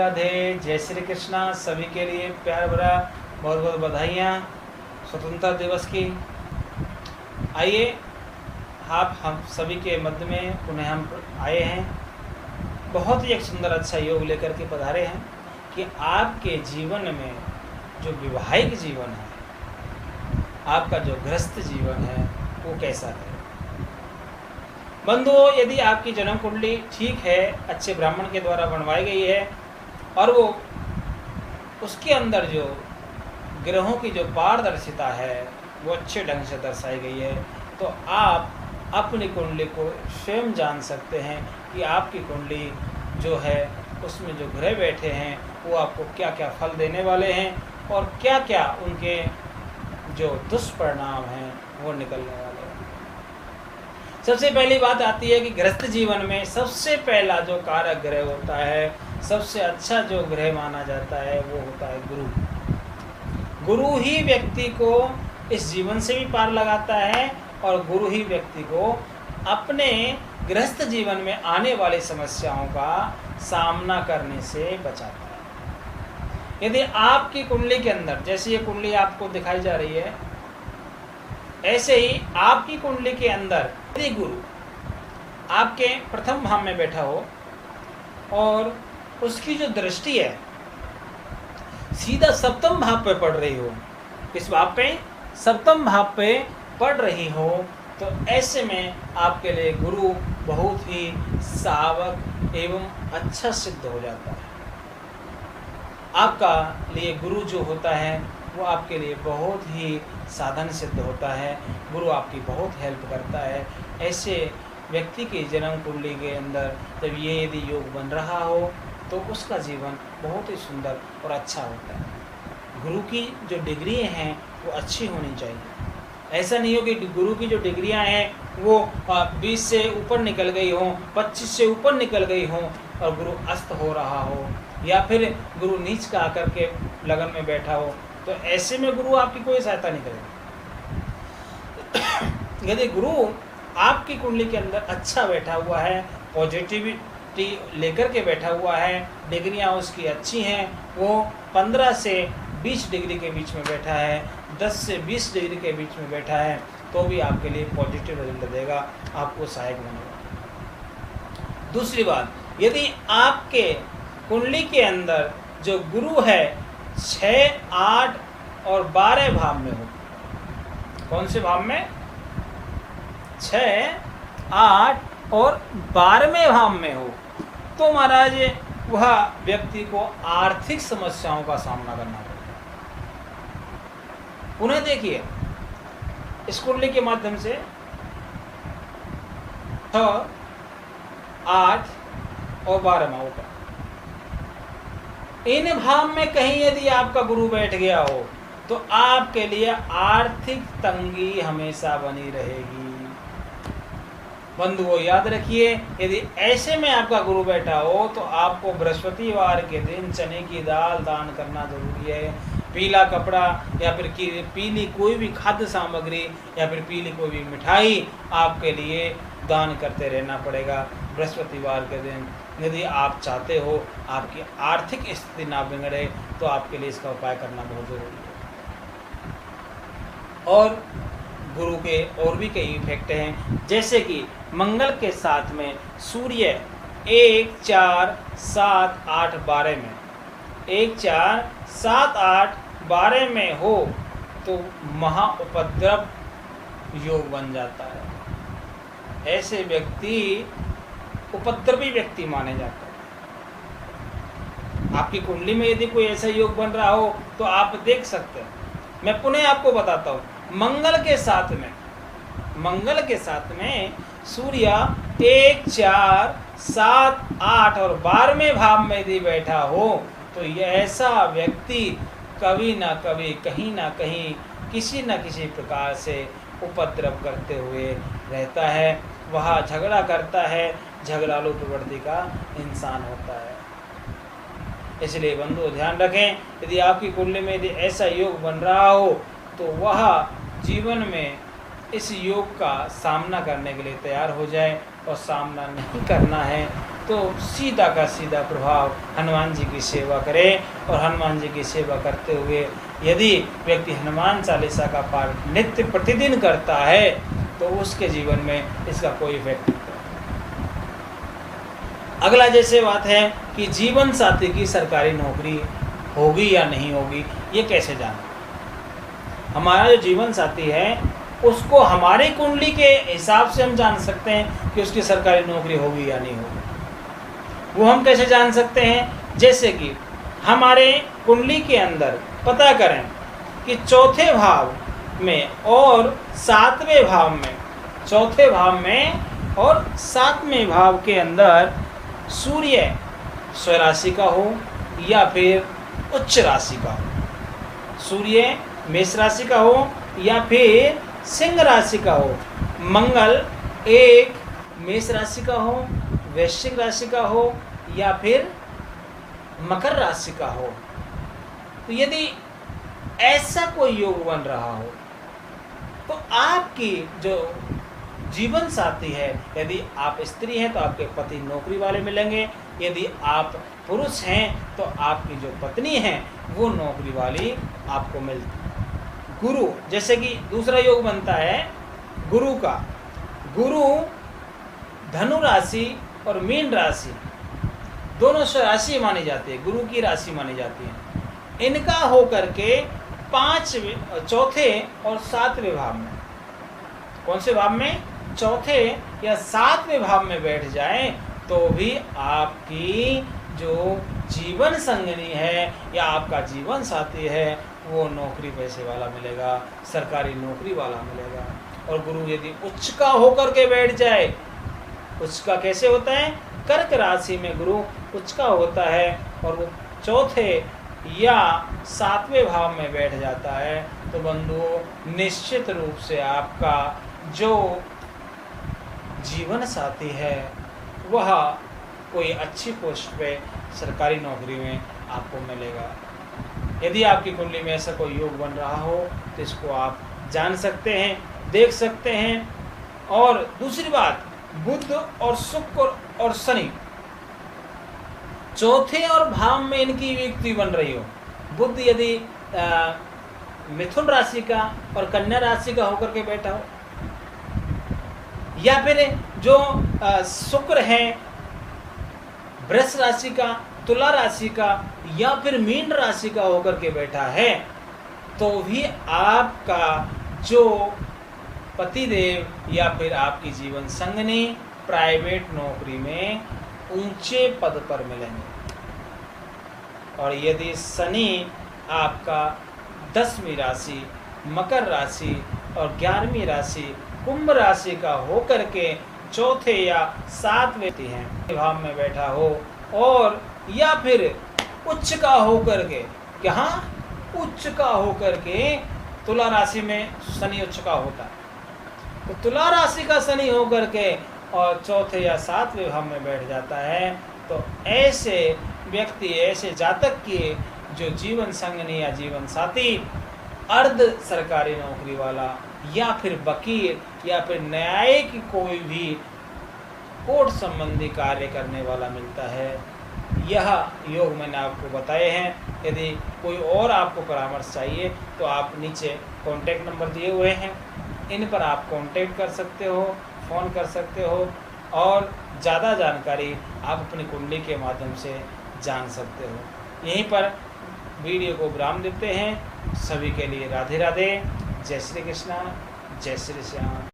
राधे, जय श्री कृष्णा। सभी के लिए प्यार भरा बहुत बहुत बधाइयाँ स्वतंत्रता दिवस की। आइए आप हम सभी के मध्य में पुनः हम आए हैं। बहुत ही एक सुंदर अच्छा योग लेकर के पधारे हैं कि आपके जीवन में जो विवाहिक जीवन है, आपका जो गृहस्थ जीवन है, वो कैसा है। बंधुओं, यदि आपकी जन्म कुंडली ठीक है, अच्छे ब्राह्मण के द्वारा बनवाई गई है और वो उसके अंदर जो ग्रहों की जो पारदर्शिता है वो अच्छे ढंग से दर्शाई गई है, तो आप अपनी कुंडली को स्वयं जान सकते हैं कि आपकी कुंडली जो है उसमें जो ग्रह बैठे हैं वो आपको क्या क्या फल देने वाले हैं और क्या क्या उनके जो दुष्परिणाम हैं वो निकलने वाले हैं। सबसे पहली बात आती है कि गृहस्थ जीवन में सबसे पहला जो कारक ग्रह होता है, सबसे अच्छा जो ग्रह माना जाता है वो होता है गुरु। गुरु ही व्यक्ति को इस जीवन से भी पार लगाता है और गुरु ही व्यक्ति को अपने गृहस्थ जीवन में आने वाली समस्याओं का सामना करने से बचाता है। यदि आपकी कुंडली के अंदर, जैसे ये कुंडली आपको दिखाई जा रही है, ऐसे ही आपकी कुंडली के अंदर यदि गुरु आपके प्रथम भाव में बैठा हो और उसकी जो दृष्टि है सीधा सप्तम भाव पे पड़ रही हो, इस भाव पे सप्तम भाव पे पड़ रही हो, तो ऐसे में आपके लिए गुरु बहुत ही सावक एवं अच्छा सिद्ध हो जाता है। आपका लिए गुरु जो होता है वो आपके लिए बहुत ही साधन सिद्ध होता है। गुरु आपकी बहुत हेल्प करता है। ऐसे व्यक्ति की जन्म कुंडली के अंदर जब ये यदि योग बन रहा हो तो उसका जीवन बहुत ही सुंदर और अच्छा होता है। गुरु की जो डिग्री हैं वो अच्छी होनी चाहिए। ऐसा नहीं हो कि गुरु की जो डिग्रियां हैं वो 20 से ऊपर निकल गई हों, 25 से ऊपर निकल गई हों और गुरु अस्त हो रहा हो, या फिर गुरु नीच का आकर के लगन में बैठा हो, तो ऐसे में गुरु आपकी कोई सहायता नहीं करेगा। यदि गुरु आपकी कुंडली के अंदर अच्छा बैठा हुआ है, पॉजिटिविटी लेकर के बैठा हुआ है, डिग्रियां उसकी अच्छी हैं, वो 15 से 20 डिग्री के बीच में बैठा है, 10 से 20 डिग्री के बीच में बैठा है, तो भी आपके लिए पॉजिटिव रिजल्ट देगा, आपको सहायक बनेगा। दूसरी बात, यदि आपके कुंडली के अंदर जो गुरु है 6, 8 और 12 भाव में हो, कौन से भाव में? 6, 8 और 12वें भाव में हो, तो महाराज वह व्यक्ति को आर्थिक समस्याओं का सामना करना पड़ेगा। पुनः देखिए, इस कुंडली के माध्यम से 6, 8 और 12 भाव का, इन भाव में कहीं यदि आपका गुरु बैठ गया हो तो आपके लिए आर्थिक तंगी हमेशा बनी रहेगी। बंधुओं, याद रखिए, यदि ऐसे में आपका गुरु बैठा हो तो आपको बृहस्पतिवार के दिन चने की दाल दान करना जरूरी है। पीला कपड़ा या फिर पीली कोई भी खाद्य सामग्री या फिर पीली कोई भी मिठाई आपके लिए दान करते रहना पड़ेगा बृहस्पतिवार के दिन। यदि आप चाहते हो आपकी आर्थिक स्थिति ना बिगड़े तो आपके लिए इसका उपाय करना बहुत जरूरी है। और गुरु के और भी कई इफेक्ट हैं, जैसे कि मंगल के साथ में सूर्य 1, 4, 7, 8, 12 में 1, 4, 7, 8, 12 में हो तो महा उपद्रव योग बन जाता है। ऐसे व्यक्ति उपद्रवी व्यक्ति माने जाते हैं। आपकी कुंडली में यदि कोई ऐसा योग बन रहा हो तो आप देख सकते हैं। मैं पुनः आपको बताता हूँ, मंगल के साथ में सूर्य 1, 4, 7, 8 और 12वें भाव में यदि बैठा हो तो ये ऐसा व्यक्ति कभी ना कभी कहीं ना कहीं किसी न किसी प्रकार से उपद्रव करते हुए रहता है। वह झगड़ा करता है, झगड़ालू प्रवृत्ति का इंसान होता है। इसलिए बंधु ध्यान रखें, यदि आपकी कुंडली में यदि ऐसा योग बन रहा हो तो वह जीवन में इस योग का सामना करने के लिए तैयार हो जाए, और सामना नहीं करना है तो सीधा का सीधा प्रभाव हनुमान जी की सेवा करें। और हनुमान जी की सेवा करते हुए यदि व्यक्ति हनुमान चालीसा का पाठ नित्य प्रतिदिन करता है तो उसके जीवन में इसका कोई इफेक्ट नहीं पड़ता। अगला जैसे बात है कि जीवन साथी की सरकारी नौकरी होगी या नहीं होगी, ये कैसे जाना। हमारा जो जीवन साथी है उसको हमारी कुंडली के हिसाब से हम जान सकते हैं कि उसकी सरकारी नौकरी होगी या नहीं होगी। वो हम कैसे जान सकते हैं, जैसे कि हमारे कुंडली के अंदर पता करें कि चौथे भाव में और सातवें भाव में, चौथे भाव में और सातवें भाव के अंदर सूर्य स्वराशि का हो या फिर उच्च राशि का हो, सूर्य मेष राशि का हो या फिर सिंह राशि का हो, मंगल एक मेष राशि का हो, वृश्चिक राशि का हो या फिर मकर राशि का हो। तो यदि ऐसा कोई योग बन रहा हो तो आपकी जो जीवन साथी है, यदि आप स्त्री हैं तो आपके पति नौकरी वाले मिलेंगे, यदि आप पुरुष हैं तो आपकी जो पत्नी है वो नौकरी वाली आपको मिलती। गुरु, जैसे कि दूसरा योग बनता है गुरु का, गुरु धनु राशि और मीन राशि दोनों स्वराशि मानी जाती है, गुरु की राशि मानी जाती है। इनका हो करके चौथे और सातवें भाव में, कौन से भाव में, चौथे या सातवें भाव में बैठ जाए तो भी आपकी जो जीवन संगिनी है या आपका जीवन साथी है वो नौकरी पैसे वाला मिलेगा, सरकारी नौकरी वाला मिलेगा। और गुरु यदि उच्च का होकर के बैठ जाए, उच्च का कैसे होता है, कर्क राशि में गुरु उच्च का होता है और वो चौथे या सातवें भाव में बैठ जाता है, तो बंधुओं निश्चित रूप से आपका जो जीवन साथी है वह कोई अच्छी पोस्ट पे सरकारी नौकरी में आपको मिलेगा। यदि आपकी कुंडली में ऐसा कोई योग बन रहा हो तो इसको आप जान सकते हैं, देख सकते हैं। और दूसरी बात, बुध और शुक्र और शनि चौथे और भाव में इनकी युक्ति बन रही हो, बुध यदि मिथुन राशि का और कन्या राशि का होकर के बैठा हो, या फिर जो शुक्र है वृष राशि का, तुला राशि का या फिर मीन राशि का होकर के बैठा है, तो भी आपका जो पतिदेव या फिर आपकी जीवन संगिनी प्राइवेट नौकरी में ऊंचे पद पर मिलेंगे। और यदि शनि आपका 10वीं राशि, मकर राशि और 11वीं राशि कुंभ राशि का होकर के चौथे या सातवें हैं भाव में बैठा हो, और या फिर उच्च का होकर के, क्या उच्च का होकर के तुला राशि में शनि उच्च का होता है, तो तुला राशि का शनि होकर के और चौथे या सातवें भाव में बैठ जाता है, तो ऐसे व्यक्ति, ऐसे जातक की जो जीवन संगिनी या जीवन साथी अर्ध सरकारी नौकरी वाला या फिर वकील या फिर न्यायिक कोई भी कोर्ट संबंधी कार्य करने वाला मिलता है। यह योग मैंने आपको बताए हैं। यदि कोई और आपको परामर्श चाहिए तो आप नीचे कॉन्टैक्ट नंबर दिए हुए हैं, इन पर आप कॉन्टैक्ट कर सकते हो, फ़ोन कर सकते हो और ज़्यादा जानकारी आप अपनी कुंडली के माध्यम से जान सकते हो। यहीं पर वीडियो को विराम देते हैं। सभी के लिए राधे राधे, जय श्री कृष्णा, जय श्री श्याम।